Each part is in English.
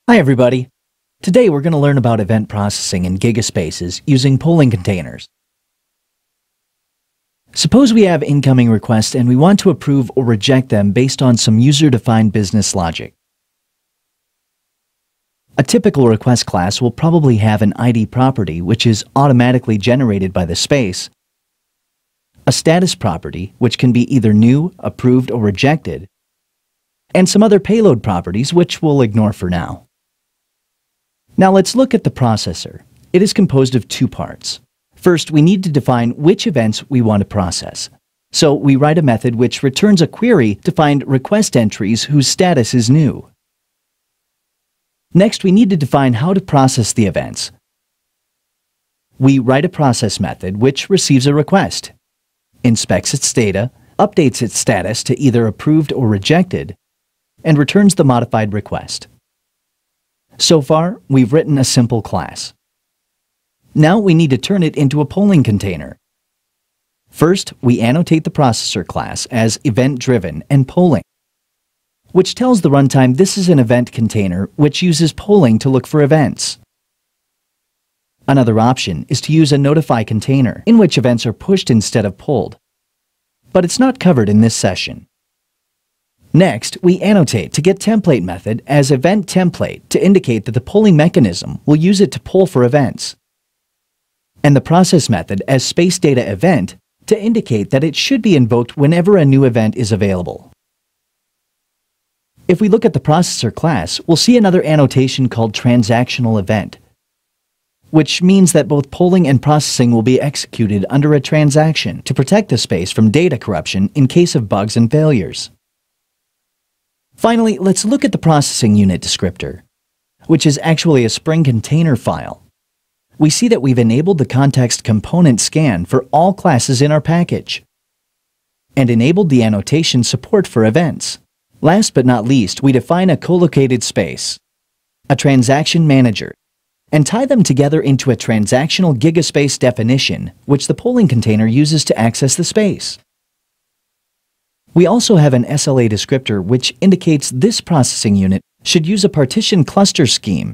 Hi everybody! Today we're going to learn about event processing in gigaspaces using polling containers. Suppose we have incoming requests and we want to approve or reject them based on some user-defined business logic. A typical request class will probably have an ID property which is automatically generated by the space, a status property which can be either new, approved, or rejected, and some other payload properties which we'll ignore for now. Now let's look at the processor. It is composed of two parts. First, we need to define which events we want to process. So we write a method which returns a query to find request entries whose status is new. Next, we need to define how to process the events. We write a process method which receives a request, inspects its data, updates its status to either approved or rejected, and returns the modified request. So far, we've written a simple class. Now we need to turn it into a polling container. First, we annotate the processor class as event-driven and polling, which tells the runtime this is an event container which uses polling to look for events. Another option is to use a notify container in which events are pushed instead of pulled, but it's not covered in this session. Next, we annotate to get template method as event template to indicate that the polling mechanism will use it to poll for events, and the process method as space data event to indicate that it should be invoked whenever a new event is available. If we look at the processor class, we'll see another annotation called Transactional Event, which means that both polling and processing will be executed under a transaction to protect the space from data corruption in case of bugs and failures. Finally, let's look at the processing unit descriptor, which is actually a Spring container file. We see that we've enabled the context component scan for all classes in our package, and enabled the annotation support for events. Last but not least, we define a collocated space, a transaction manager, and tie them together into a transactional gigaspace definition, which the polling container uses to access the space. We also have an SLA descriptor which indicates this processing unit should use a partition cluster scheme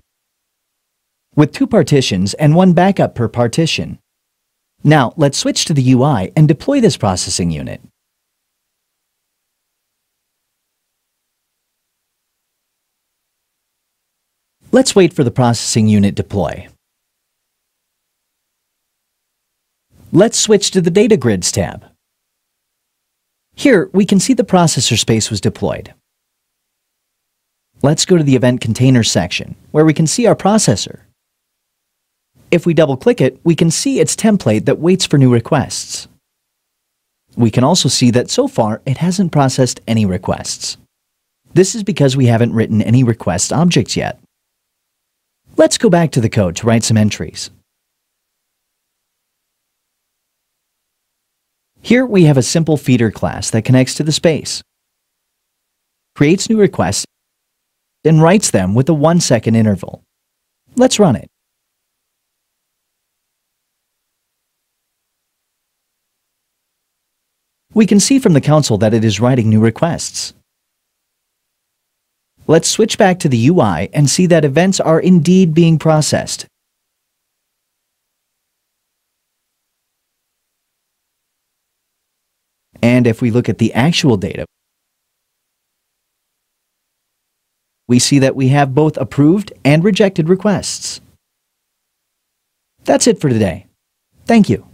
with 2 partitions and 1 backup per partition. Now, let's switch to the UI and deploy this processing unit. Let's wait for the processing unit deploy. Let's switch to the Data Grids tab. Here, we can see the processor space was deployed. Let's go to the Event Container section, where we can see our processor. If we double-click it, we can see its template that waits for new requests. We can also see that so far, it hasn't processed any requests. This is because we haven't written any request objects yet. Let's go back to the code to write some entries. Here we have a simple feeder class that connects to the space, creates new requests, and writes them with a 1-second interval. Let's run it. We can see from the console that it is writing new requests. Let's switch back to the UI and see that events are indeed being processed. And if we look at the actual data, we see that we have both approved and rejected requests. That's it for today. Thank you.